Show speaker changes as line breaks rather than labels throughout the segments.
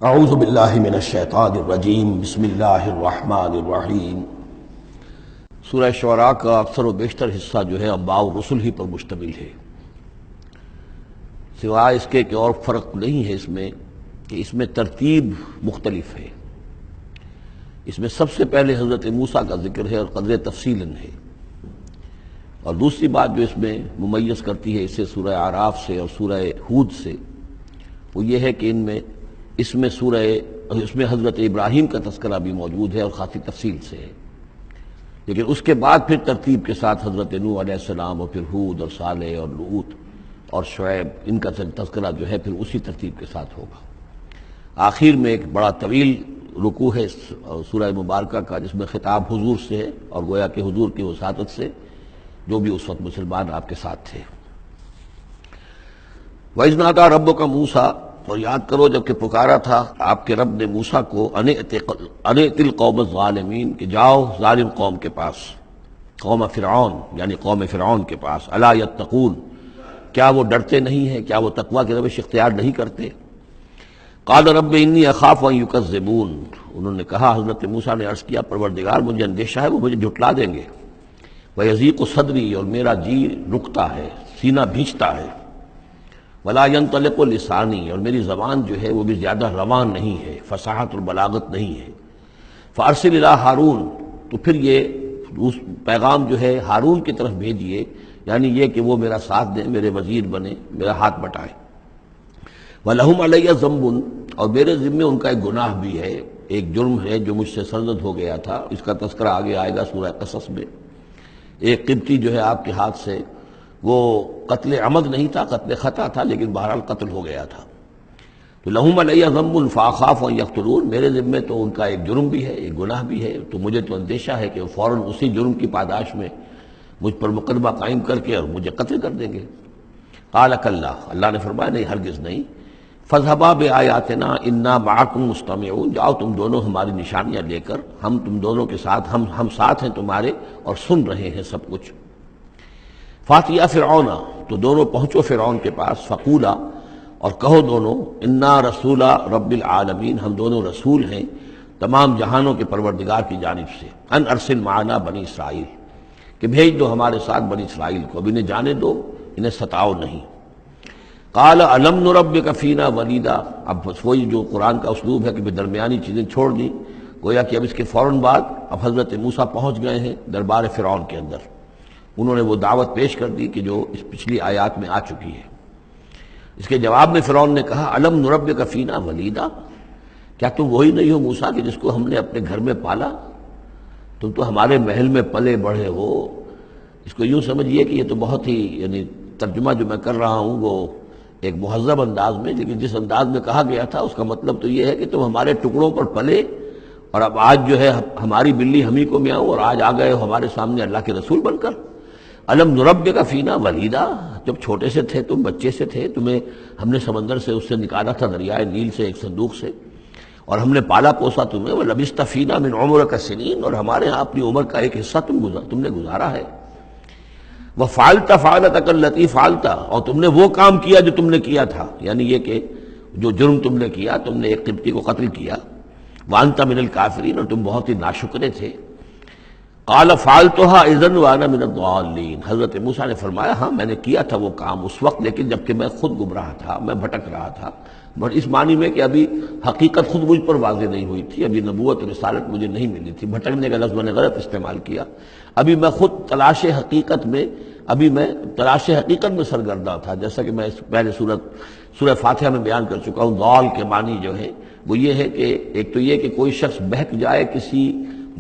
اعوذ باللہ من الشیطان الرجیم بسم اللہ الرحمن الرحیم۔ سورہ شعراء کا اکثر و بیشتر حصہ جو ہے انباء و رسل ہی پر مشتمل ہے، سوائے اس کے کہ اور فرق نہیں ہے اس میں کہ اس میں ترتیب مختلف ہے۔ اس میں سب سے پہلے حضرت موسیٰ کا ذکر ہے اور قدر تفصیلاً ہے، اور دوسری بات جو اس میں ممیز کرتی ہے اسے سورہ اعراف سے اور سورہ ہود سے، وہ یہ ہے کہ اس میں حضرت ابراہیم کا تذکرہ بھی موجود ہے اور خاصی تفصیل سے ہے، لیکن اس کے بعد پھر ترتیب کے ساتھ حضرت نوح علیہ السلام اور پھر ہود اور صالح اور لوط اور شعیب، ان کا تذکرہ جو ہے پھر اسی ترتیب کے ساتھ ہوگا۔ آخر میں ایک بڑا طویل رکوع ہے سورہ مبارکہ کا، جس میں خطاب حضور سے ہے اور گویا کہ حضور کی وساطت سے جو بھی اس وقت مسلمان آپ کے ساتھ تھے۔ وَإِذْ نَادَىٰ رَبُّكَ مُوسَىٰ، اور یاد کرو جب کہ پکارا تھا آپ کے رب نے موسیٰ کو أَنِ ائْتِ الْقَوْمَ الظَّالِمِينَ، کہ جاؤ ظالم قوم کے پاس، قوم فرعون یعنی قوم فرعون کے پاس۔ أَلَا يَتَّقُونَ، کیا وہ ڈرتے نہیں ہیں، کیا وہ تقویٰ کی روش اختیار نہیں کرتے؟ قال رب انی اخاف ان یکذبون، انہوں نے کہا، حضرت موسیٰ نے عرض کیا، پروردگار مجھے اندیشہ ہے وہ مجھے جھٹلا دیں گے۔ ویضیق صدری، اور میرا جی رکتا ہے، سینہ بھینچتا ہے۔ ولا ینطلق لسانی، اور میری زبان جو ہے وہ بھی زیادہ رواں نہیں ہے، فصاحت اور بلاغت نہیں ہے۔ فارسل الی ہارون، تو پھر یہ پیغام جو ہے ہارون کی طرف بھیجیے، یعنی یہ کہ وہ میرا ساتھ دیں، میرے وزیر بنے، میرا ہاتھ بٹائیں۔ وَلَهُمْ عَلَيَّ ذَنْبٌ، اور میرے ذمے ان کا ایک گناہ بھی ہے، ایک جرم ہے جو مجھ سے سرزد ہو گیا تھا، اس کا تذکرہ آگے آئے گا سورہ قصص میں۔ ایک قبطی جو ہے آپ کے ہاتھ سے، وہ قتل عمد نہیں تھا، قتل خطا تھا، لیکن بہرحال قتل ہو گیا تھا۔ تو لَهُمْ عَلَيَّ ذَنْبٌ فَأَخَافُ أَن يَقْتُلُونِ، میرے ذمے تو ان کا ایک جرم بھی ہے، ایک گناہ بھی ہے، تو مجھے تو اندیشہ ہے کہ وہ فوراً اسی جرم کی پاداش میں مجھ پر مقدمہ قائم کر کے اور مجھے قتل کر دیں گے۔ قَالَ كَلَّا، اللہ نے فرمایا نہیں، ہرگز نہیں۔ فَاذْهَبَا بِآيَاتِنَا إِنَّا مَعَكُمْ مُسْتَمِعُونَ، جاؤ تم دونوں ہماری نشانیاں لے کر، ہم تم دونوں کے ساتھ، ہم ساتھ ہیں تمہارے اور سن رہے ہیں سب کچھ۔ فَأْتِيَا فِرْعَوْنَ، تو دونوں پہنچو فرعون کے پاس، فَقُولَا، اور کہو دونوں، اِنَّا رَسُولَ رَبِّ الْعَالَمِينَ، ہم دونوں رسول ہیں تمام جہانوں کے پروردگار کی جانب سے، أَنْ أَرْسِلْ مَعَنَا بَنِي اسرائیل، کہ بھیج دو ہمارے ساتھ بنی اسرائیل کو، اب انہیں جانے دو، انہیں ستاؤ نہیں۔ قال الم نربک فینا ولیدا، اب وہی جو قرآن کا اسلوب ہے کہ درمیانی چیزیں چھوڑ دی، گویا کہ اب اس کے فوراً بعد اب حضرت موسیٰ پہنچ گئے ہیں دربار فرعون کے اندر، انہوں نے وہ دعوت پیش کر دی کہ جو اس پچھلی آیات میں آ چکی ہے۔ اس کے جواب میں فرعون نے کہا، الم نربک فینا ولیدا، کیا تم وہی نہیں ہو موسیٰ کہ جس کو ہم نے اپنے گھر میں پالا؟ تم تو ہمارے محل میں پلے بڑھے ہو۔ اس کو یوں سمجھیے کہ یہ تو بہت ہی، یعنی ترجمہ جو میں کر رہا ہوں وہ ایک مہذب انداز میں، لیکن جس انداز میں کہا گیا تھا اس کا مطلب تو یہ ہے کہ تم ہمارے ٹکڑوں پر پلے، اور اب آج جو ہے ہماری بلی ہم ہی کو میاؤں، اور آج آ گئے ہو ہمارے سامنے اللہ کے رسول بن کر۔ الم نربک فینا ولیدا، جب چھوٹے سے تھے تم، بچے سے تھے، تمہیں ہم نے سمندر سے اس سے نکالا تھا، دریائے نیل سے، ایک صندوق سے، اور ہم نے پالا پوسا تمہیں، وَلَبِثْتَ فِينَا مِنْ عُمُرِكَ سِنِينَ، اور ہمارے ہاں اپنی عمر کا ایک حصہ تم نے گزارا ہے۔ وَفَعَلْتَ فَعَلَتَكَ الَّتِي فَعَلْتَ، اور تم نے وہ کام کیا جو تم نے کیا تھا، یعنی یہ کہ جو جرم تم نے کیا، تم نے ایک قبطی کو قتل کیا۔ وَأَنْتَ مِنَ الْكَافِرِينَ، اور تم بہت ہی ناشکرے تھے۔ قَالَ فَعَلْتُهَا إِذًا وَأَنَا مِنَ الضَّالِّينَ، حضرت موسیٰ نے فرمایا، ہاں میں نے کیا تھا وہ کام اس وقت، لیکن جبکہ میں خود گمراہ تھا، میں بھٹک رہا تھا، بٹ اس معنی میں کہ ابھی حقیقت خود مجھ پر واضح نہیں ہوئی تھی، ابھی نبوت اور رسالت مجھے نہیں ملی تھی، بھٹکنے کا لفظ میں نے غلط استعمال کیا، ابھی میں خود تلاش حقیقت میں سرگرداں تھا، جیسا کہ میں پہلے سورہ فاتحہ میں بیان کر چکا ہوں۔ ضال کے معنی جو ہے وہ یہ ہے کہ ایک تو یہ کہ کوئی شخص بہک جائے کسی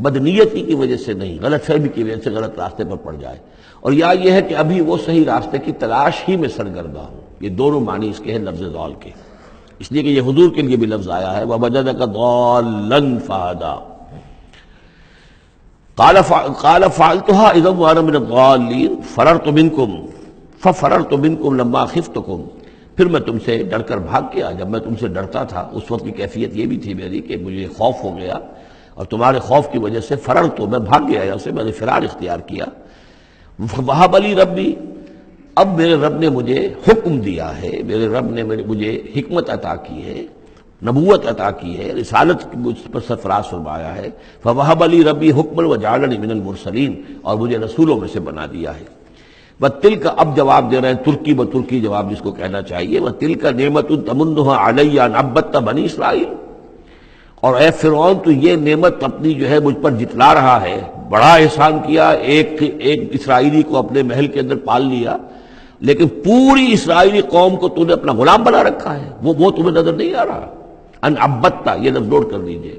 بدنیتی کی وجہ سے نہیں، غلط فہمی کی وجہ سے غلط راستے پر پڑ جائے، اور یا یہ ہے کہ ابھی وہ صحیح راستے کی تلاش ہی میں سرگرداں ہوں۔ یہ دونوں معنی اس کے ہیں لفظ ضال کے، اس لیے کہ یہ حضور کے لیے بھی لفظ آیا ہے، وَوَجَدَكَ ضَالًّا فَهَدَىٰ۔ قال فعلتها اذا وانا من الضالين ففررت منكم لما خفتكم، پھر میں تم سے ڈر کر بھاگ گیا جب میں تم سے ڈرتا تھا، اس وقت کی کیفیت یہ بھی تھی میری کہ مجھے خوف ہو گیا، اور تمہارے خوف کی وجہ سے میں بھاگ گیا، یہاں سے میں نے فرار اختیار کیا۔ وَهَبَ لِي رَبِّي، اب میرے رب نے مجھے حکم دیا ہے، میرے رب نے مجھے حکمت عطا کی ہے، نبوت عطا کی ہے، رسالت مجھ پر سرفراز فرمایا ہے، فوہب لی ربی حکما وجعلنی من المرسلین، اور مجھے رسولوں میں سے بنا دیا ہے۔ وَتِلْكَ اب جواب دے رہے ہیں ترکی بترکی جواب جس کو کہنا چاہیے، وَتِلْكَ نِعْمَةٌ تَمُنُّهَا عَلَيَّ أَنْ عَبَّدتَ بنی اسرائیل، اور اے فرعون تو یہ نعمت اپنی جو ہے مجھ پر جتلا رہا ہے، بڑا احسان کیا، ایک اسرائیلی کو اپنے محل کے اندر پال لیا، لیکن پوری اسرائیلی قوم کو تو نے اپنا غلام بنا رکھا ہے، وہ تمہیں نظر نہیں آ رہا۔ ان عبدتا، یہ لفظ نوٹ کر لیجئے،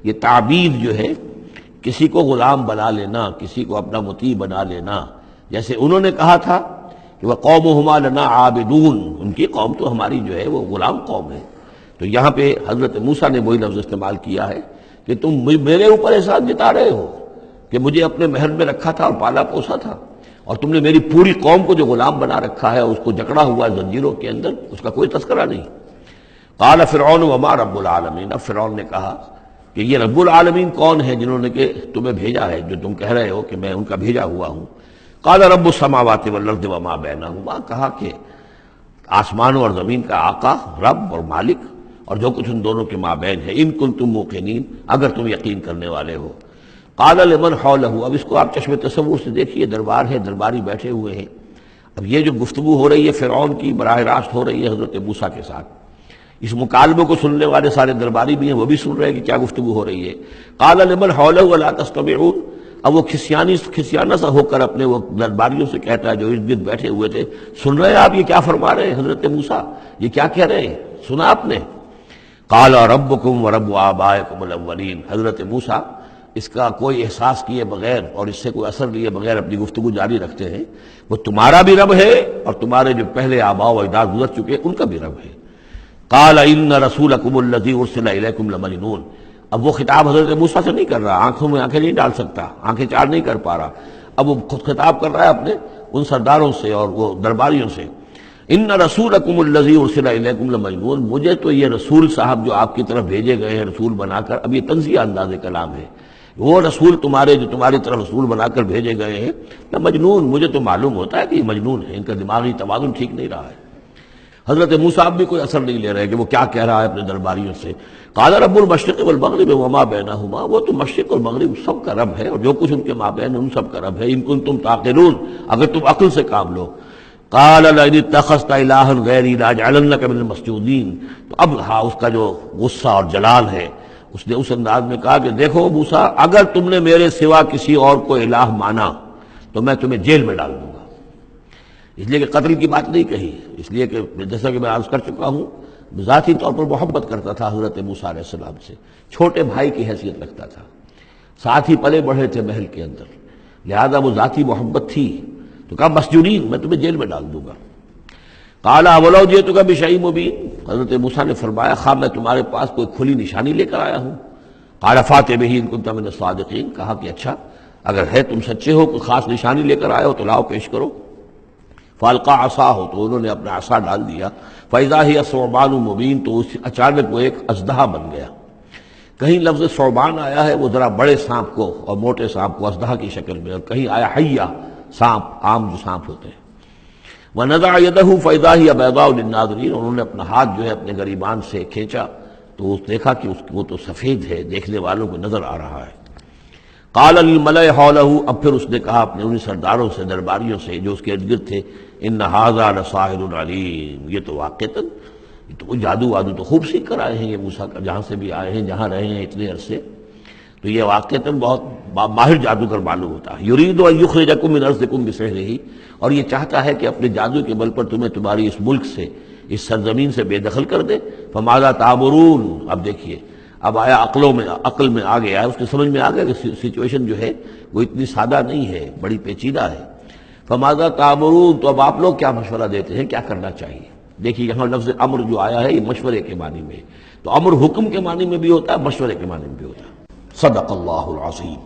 یہ تعبیر جو ہے کسی کو غلام بنا لینا، کسی کو اپنا مطیع بنا لینا، جیسے انہوں نے کہا تھا کہ وہ قومہما لنا عابدون، ان کی قوم تو ہماری جو ہے وہ غلام قوم ہے، تو یہاں پہ حضرت موسیٰ نے وہی لفظ استعمال کیا ہے کہ تم میرے اوپر احسان جتا رہے ہو کہ مجھے اپنے محل میں رکھا تھا اور پالا پوسا تھا، اور تم نے میری پوری قوم کو جو غلام بنا رکھا ہے، اس کو جکڑا ہوا ہے زنجیروں کے اندر، اس کا کوئی تذکرہ نہیں۔ قال فرعون وما رب العالمین، اب فرعون نے کہا کہ یہ رب العالمین کون ہے جنہوں نے کہ تمہیں بھیجا ہے، جو تم کہہ رہے ہو کہ میں ان کا بھیجا ہوا ہوں۔ قال رب السماوات والارض وما بینہما، کہا کہ آسمانوں اور زمین کا آقا، رب اور مالک، اور جو کچھ ان دونوں کے مابین ہے، ان کنتم موقنین، اگر تم یقین کرنے والے ہو۔ قال لمن حولہ، اب اس کو آپ چشم تصور سے دیکھیے، دربار ہے، درباری بیٹھے ہوئے ہیں، اب یہ جو گفتگو ہو رہی ہے فرعون کی براہ راست ہو رہی ہے حضرت موسیٰ کے ساتھ، اس مکالمے کو سننے والے سارے درباری بھی ہیں، وہ بھی سن رہے ہیں کہ کیا گفتگو ہو رہی ہے۔ قال لمن حولہ الا تستمعون، اب وہ کھسیانہ سا ہو کر اپنے وہ درباریوں سے کہتا ہے جو ارد گرد بیٹھے ہوئے تھے، سن رہے ہیں آپ یہ کیا فرما رہے ہیں حضرت موسیٰ، یہ کیا کہہ رہے ہیں، سنا آپ نے؟ قال ربکم ورب آبائکم الاولین، حضرت موسیٰ اس کا کوئی احساس کیے بغیر اور اس سے کوئی اثر لیے بغیر اپنی گفتگو جاری رکھتے ہیں، وہ تمہارا بھی رب ہے اور تمہارے جو پہلے آباء و اجداد گزر چکے ان کا بھی رب ہے۔ قال ان رسولکم الذی ارسل الیکم لمجنون، اب وہ خطاب حضرت موسیٰ سے نہیں کر رہا، آنکھوں میں آنکھیں نہیں ڈال سکتا، آنکھیں چار نہیں کر پا رہا، اب وہ خود خطاب کر رہا ہے اپنے ان سرداروں سے اور وہ درباریوں سے۔ ان رسولکم الذی ارسل الیکم لمجنون، مجھے تو یہ رسول صاحب جو آپ کی طرف بھیجے گئے ہیں رسول بنا کر، اب یہ تنزیہ انداز کلام ہے، وہ رسول تمہارے جو تمہاری طرف رسول بنا کر بھیجے گئے ہیں نہ مجنون، مجھے تو معلوم ہوتا ہے کہ یہ مجنون ہے، ان کا دماغی توازن ٹھیک نہیں رہا ہے۔ حضرت موسیٰ بھی کوئی اثر نہیں لے رہے کہ وہ کیا کہہ رہا ہے اپنے درباریوں سے۔ قال رب المشرق والمغرب وما بینہما، وہ تو مشرق اور مغرب سب کا رب ہے اور جو کچھ ان کے مابین ان سب کا رب ہے، ان کنتم تعقلون، اگر تم عقل سے کام لو۔ قال لئن اتخذت الہا غیری لاجعلنک من المسجونین، تو اب ہاں اس کا جو غصہ اور جلال ہے، اس نے اس انداز میں کہا کہ دیکھو موسیٰ، اگر تم نے میرے سوا کسی اور کو الہ مانا تو میں تمہیں جیل میں ڈال دوں گا۔ اس لیے کہ قتل کی بات نہیں کہی، اس لیے کہ جیسا کہ میں عرض کر چکا ہوں ذاتی طور پر محبت کرتا تھا حضرت موسیٰ علیہ السلام سے، چھوٹے بھائی کی حیثیت رکھتا تھا، ساتھ ہی پلے بڑھے تھے محل کے اندر، لہذا وہ ذاتی محبت تھی، تو کہا مسجونین، میں تمہیں جیل میں ڈال دوں گا۔ قال اولو جئتک بشیء مبین، حضرت موسیٰ نے فرمایا خواہ میں تمہارے پاس کوئی کھلی نشانی لے کر آیا ہوں۔ قال فات بہ ان کنت من الصادقین، کہا کہ اچھا اگر ہے تم سچے ہو، کوئی خاص نشانی لے کر آئے ہو تو لاؤ پیش کرو۔ فالقا عصاہ، تو انہوں نے اپنا عصا ڈال دیا، فاذا ہی ثعبان مبین، تو اچانک وہ ایک اژدہا بن گیا۔ کہیں لفظ ثعبان آیا ہے وہ ذرا بڑے سانپ کو اور موٹے سانپ کو اژدہا کی شکل میں، اور کہیں آیا حیہ، سانپ، عام جو سانپ ہوتے ہیں۔ وَنَزَعَ يَدَهُ فَإِذَا هِيَ بَيْضَاءُ لِلنَّاظِرِينَ، انہوں نے اپنا ہاتھ جو ہے اپنے گریبان سے کھینچا تو دیکھا کہ وہ تو سفید ہے، دیکھنے والوں کو نظر آ رہا ہے۔ قال للملأ حوله، اب پھر اس نے کہا اپنے ان سرداروں سے، درباریوں سے جو اس کے ارد گرد تھے، ان ھذا لساحر علیم، یہ تو واقعتاً یہ تو جادو وادو تو خوب سیکھ کر آئے ہیں یہ موسیٰ کا، جہاں سے بھی آئے ہیں، جہاں رہے ہیں اتنے عرصے، تو یہ واقعتاً بہت ماہر جادوگر معلوم ہوتا ہے۔ یرید ان یخرجکم من ارضکم بسحرہ، اور یہ چاہتا ہے کہ اپنے جادو کے بل پر تمہیں تمہاری اس ملک سے، اس سرزمین سے بے دخل کر دے۔ فماذا تأمرون، اب دیکھیے اب آیا عقل میں آ گیا، اس کے سمجھ میں آ گیا کہ سچویشن جو ہے وہ اتنی سادہ نہیں ہے، بڑی پیچیدہ ہے۔ فماذا تأمرون، تو اب آپ لوگ کیا مشورہ دیتے ہیں، کیا کرنا چاہیے؟ دیکھیے یہاں لفظ امر جو آیا ہے یہ مشورے کے معنی میں، تو امر حکم کے معنی میں بھی ہوتا ہے، مشورے کے معنی میں بھی ہوتا ہے۔ صدق اللہ العظیم۔